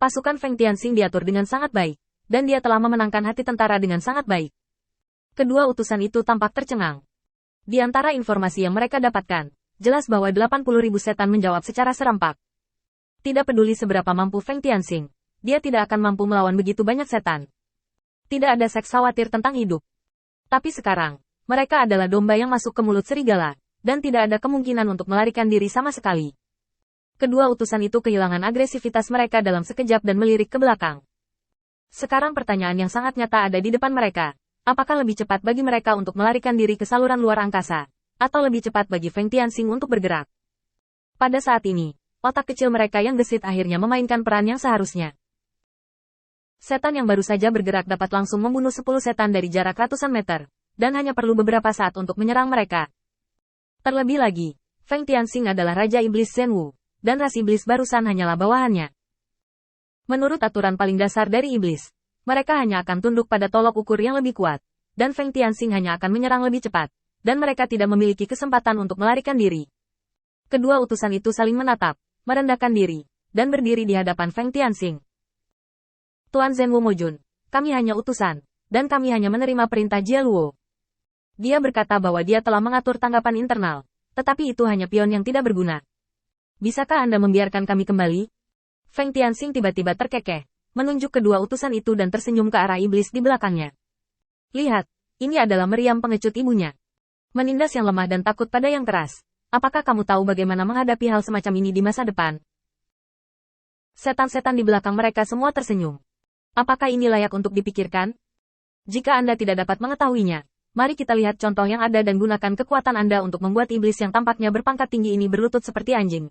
Pasukan Feng Tianxing diatur dengan sangat baik, dan dia telah memenangkan hati tentara dengan sangat baik. Kedua utusan itu tampak tercengang. Di antara informasi yang mereka dapatkan, jelas bahwa 80.000 setan menjawab secara serempak. Tidak peduli seberapa mampu Feng Tianxing, dia tidak akan mampu melawan begitu banyak setan. Tidak ada seks khawatir tentang hidup. Tapi sekarang, mereka adalah domba yang masuk ke mulut serigala, dan tidak ada kemungkinan untuk melarikan diri sama sekali. Kedua utusan itu kehilangan agresivitas mereka dalam sekejap dan melirik ke belakang. Sekarang pertanyaan yang sangat nyata ada di depan mereka. Apakah lebih cepat bagi mereka untuk melarikan diri ke saluran luar angkasa, atau lebih cepat bagi Feng Tianxing untuk bergerak? Pada saat ini, otak kecil mereka yang gesit akhirnya memainkan peran yang seharusnya. Setan yang baru saja bergerak dapat langsung membunuh 10 setan dari jarak ratusan meter, dan hanya perlu beberapa saat untuk menyerang mereka. Terlebih lagi, Feng Tianxing adalah Raja Iblis Zhenwu, dan ras iblis barusan hanyalah bawahannya. Menurut aturan paling dasar dari iblis, mereka hanya akan tunduk pada tolok ukur yang lebih kuat, dan Feng Tianxing hanya akan menyerang lebih cepat, dan mereka tidak memiliki kesempatan untuk melarikan diri. Kedua utusan itu saling menatap, merendahkan diri, dan berdiri di hadapan Feng Tianxing. Tuan Zhenwu Mojun, kami hanya utusan, dan kami hanya menerima perintah Jia Luo. Dia berkata bahwa dia telah mengatur tanggapan internal, tetapi itu hanya pion yang tidak berguna. Bisakah Anda membiarkan kami kembali? Feng Tianxing tiba-tiba terkekeh, menunjuk kedua utusan itu dan tersenyum ke arah iblis di belakangnya. Lihat, ini adalah meriam pengecut ibunya. Menindas yang lemah dan takut pada yang keras. Apakah kamu tahu bagaimana menghadapi hal semacam ini di masa depan? Setan-setan di belakang mereka semua tersenyum. Apakah ini layak untuk dipikirkan? Jika Anda tidak dapat mengetahuinya, mari kita lihat contoh yang ada dan gunakan kekuatan Anda untuk membuat iblis yang tampaknya berpangkat tinggi ini berlutut seperti anjing.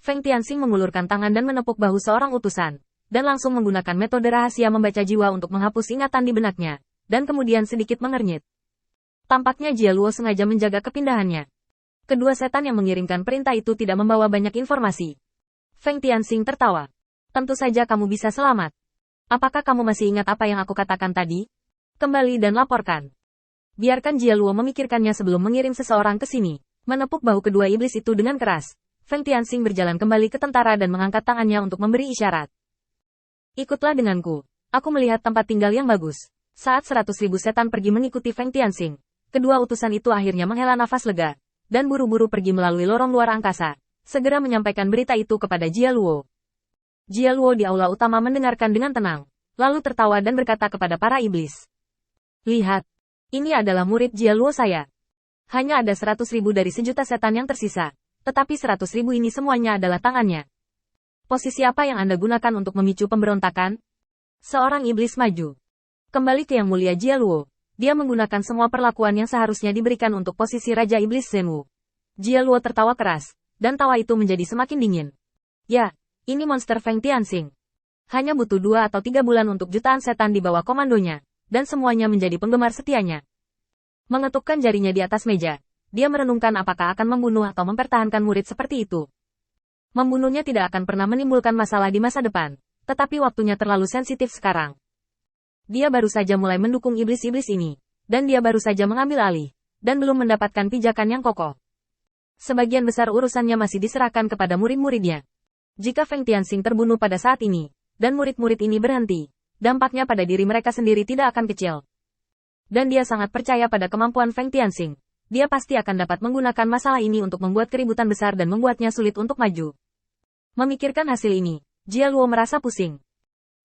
Feng Tianxing mengulurkan tangan dan menepuk bahu seorang utusan, dan langsung menggunakan metode rahasia membaca jiwa untuk menghapus ingatan di benaknya, dan kemudian sedikit mengernyit. Tampaknya Jia Luo sengaja menjaga kepindahannya. Kedua setan yang mengirimkan perintah itu tidak membawa banyak informasi. Feng Tianxing tertawa. Tentu saja kamu bisa selamat. Apakah kamu masih ingat apa yang aku katakan tadi? Kembali dan laporkan. Biarkan Jia Luo memikirkannya sebelum mengirim seseorang ke sini. Menepuk bahu kedua iblis itu dengan keras. Feng Tianxing berjalan kembali ke tentara dan mengangkat tangannya untuk memberi isyarat. Ikutlah denganku. Aku melihat tempat tinggal yang bagus. Saat 100.000 setan pergi mengikuti Feng Tianxing, kedua utusan itu akhirnya menghela nafas lega, dan buru-buru pergi melalui lorong luar angkasa, segera menyampaikan berita itu kepada Jia Luo. Jia Luo di aula utama mendengarkan dengan tenang, lalu tertawa dan berkata kepada para iblis. Lihat, ini adalah murid Jia Luo saya. Hanya ada 100.000 dari sejuta setan yang tersisa. Tetapi 100.000 ini semuanya adalah tangannya. Posisi apa yang Anda gunakan untuk memicu pemberontakan? Seorang iblis maju. Kembali ke Yang Mulia Jia Luo. Dia menggunakan semua perlakuan yang seharusnya diberikan untuk posisi Raja Iblis Zhenwu. Jia Luo tertawa keras, dan tawa itu menjadi semakin dingin. Ya, ini monster Feng Tianxing. Hanya butuh 2 atau 3 bulan untuk jutaan setan di bawah komandonya, dan semuanya menjadi penggemar setianya. Mengetukkan jarinya di atas meja. Dia merenungkan apakah akan membunuh atau mempertahankan murid seperti itu. Membunuhnya tidak akan pernah menimbulkan masalah di masa depan, tetapi waktunya terlalu sensitif sekarang. Dia baru saja mulai mendukung iblis-iblis ini, dan dia baru saja mengambil alih, dan belum mendapatkan pijakan yang kokoh. Sebagian besar urusannya masih diserahkan kepada murid-muridnya. Jika Feng Tianxing terbunuh pada saat ini, dan murid-murid ini berhenti, dampaknya pada diri mereka sendiri tidak akan kecil. Dan dia sangat percaya pada kemampuan Feng Tianxing. Dia pasti akan dapat menggunakan masalah ini untuk membuat keributan besar dan membuatnya sulit untuk maju. Memikirkan hasil ini, Jia Luo merasa pusing.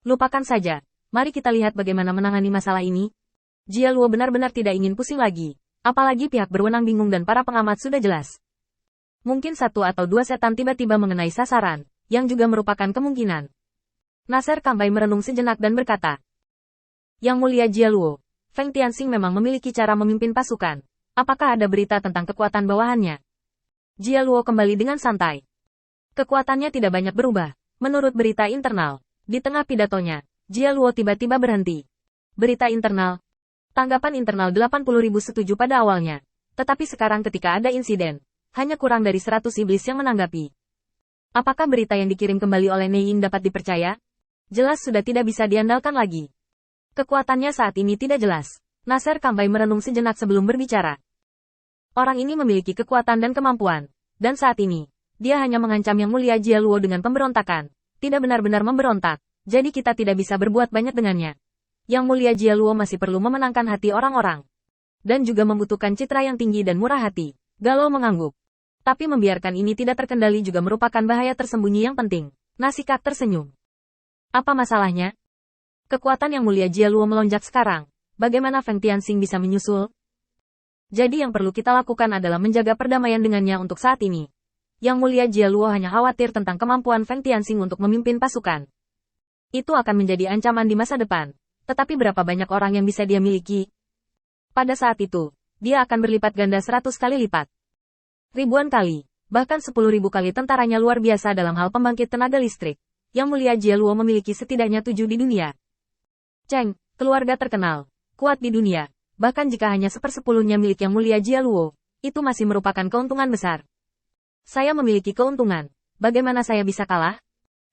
Lupakan saja, mari kita lihat bagaimana menangani masalah ini. Jia Luo benar-benar tidak ingin pusing lagi, apalagi pihak berwenang bingung dan para pengamat sudah jelas. Mungkin 1 atau 2 setan tiba-tiba mengenai sasaran, yang juga merupakan kemungkinan. Nasser Kambai merenung sejenak dan berkata, Yang Mulia Jia Luo, Feng Tianxing memang memiliki cara memimpin pasukan. Apakah ada berita tentang kekuatan bawahannya? Jia Luo kembali dengan santai. Kekuatannya tidak banyak berubah, menurut berita internal. Di tengah pidatonya, Jia Luo tiba-tiba berhenti. Berita internal. Tanggapan internal 80.000 setuju pada awalnya. Tetapi sekarang ketika ada insiden, hanya kurang dari 100 iblis yang menanggapi. Apakah berita yang dikirim kembali oleh Nei Ying dapat dipercaya? Jelas sudah tidak bisa diandalkan lagi. Kekuatannya saat ini tidak jelas. Nasser Kambai merenung sejenak sebelum berbicara. Orang ini memiliki kekuatan dan kemampuan, dan saat ini, dia hanya mengancam Yang Mulia Jia Luo dengan pemberontakan, tidak benar-benar memberontak, jadi kita tidak bisa berbuat banyak dengannya. Yang Mulia Jialuo masih perlu memenangkan hati orang-orang. Dan juga membutuhkan citra yang tinggi dan murah hati. Galo mengangguk. Tapi membiarkan ini tidak terkendali juga merupakan bahaya tersembunyi yang penting. Nasikak tersenyum. Apa masalahnya? Kekuatan Yang Mulia Jialuo melonjak sekarang. Bagaimana Feng Tianxing bisa menyusul? Jadi yang perlu kita lakukan adalah menjaga perdamaian dengannya untuk saat ini. Yang Mulia Jialuo hanya khawatir tentang kemampuan Feng Tianxing untuk memimpin pasukan. Itu akan menjadi ancaman di masa depan. Tetapi berapa banyak orang yang bisa dia miliki? Pada saat itu, dia akan berlipat ganda 100 kali lipat. Ribuan kali, bahkan 10.000 kali tentaranya luar biasa dalam hal pembangkit tenaga listrik. Yang Mulia Jialuo memiliki setidaknya 7 di dunia. Cheng, keluarga terkenal, kuat di dunia. Bahkan jika hanya 1/10-nya milik Yang Mulia Jialuo, itu masih merupakan keuntungan besar. Saya memiliki keuntungan. Bagaimana saya bisa kalah?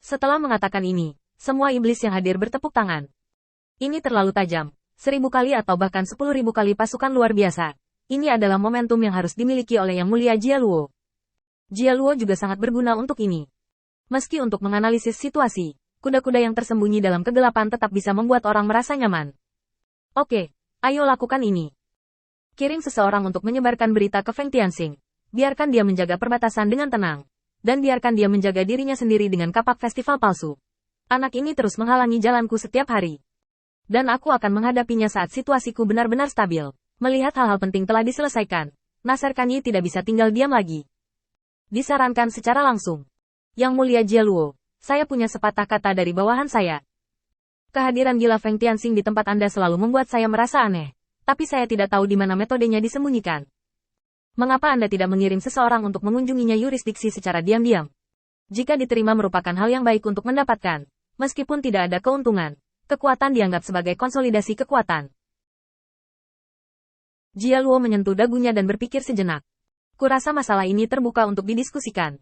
Setelah mengatakan ini, semua iblis yang hadir bertepuk tangan. Ini terlalu tajam. 1000 kali atau bahkan 10.000 kali pasukan luar biasa. Ini adalah momentum yang harus dimiliki oleh Yang Mulia Jialuo. Jialuo juga sangat berguna untuk ini. Meski untuk menganalisis situasi, kuda-kuda yang tersembunyi dalam kegelapan tetap bisa membuat orang merasa nyaman. Oke, ayo lakukan ini. Kirim seseorang untuk menyebarkan berita ke Feng Tianxing. Biarkan dia menjaga perbatasan dengan tenang. Dan biarkan dia menjaga dirinya sendiri dengan kapak festival palsu. Anak ini terus menghalangi jalanku setiap hari. Dan aku akan menghadapinya saat situasiku benar-benar stabil. Melihat hal-hal penting telah diselesaikan, Nasser Kanyi tidak bisa tinggal diam lagi. Disarankan secara langsung. Yang Mulia Jialuo, saya punya sepatah kata dari bawahan saya. Kehadiran gila Feng Tianxing di tempat Anda selalu membuat saya merasa aneh. Tapi saya tidak tahu di mana metodenya disembunyikan. Mengapa Anda tidak mengirim seseorang untuk mengunjunginya yurisdiksi secara diam-diam? Jika diterima merupakan hal yang baik untuk mendapatkan, meskipun tidak ada keuntungan. Kekuatan dianggap sebagai konsolidasi kekuatan. Jialuo menyentuh dagunya dan berpikir sejenak. Kurasa masalah ini terbuka untuk didiskusikan.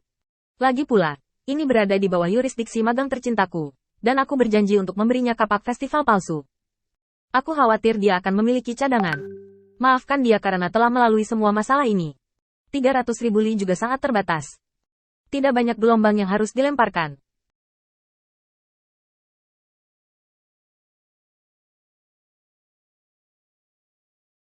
Lagi pula, ini berada di bawah yurisdiksi magang tercintaku, dan aku berjanji untuk memberinya kapak festival palsu. Aku khawatir dia akan memiliki cadangan. Maafkan dia karena telah melalui semua masalah ini. 300.000 li juga sangat terbatas. Tidak banyak gelombang yang harus dilemparkan.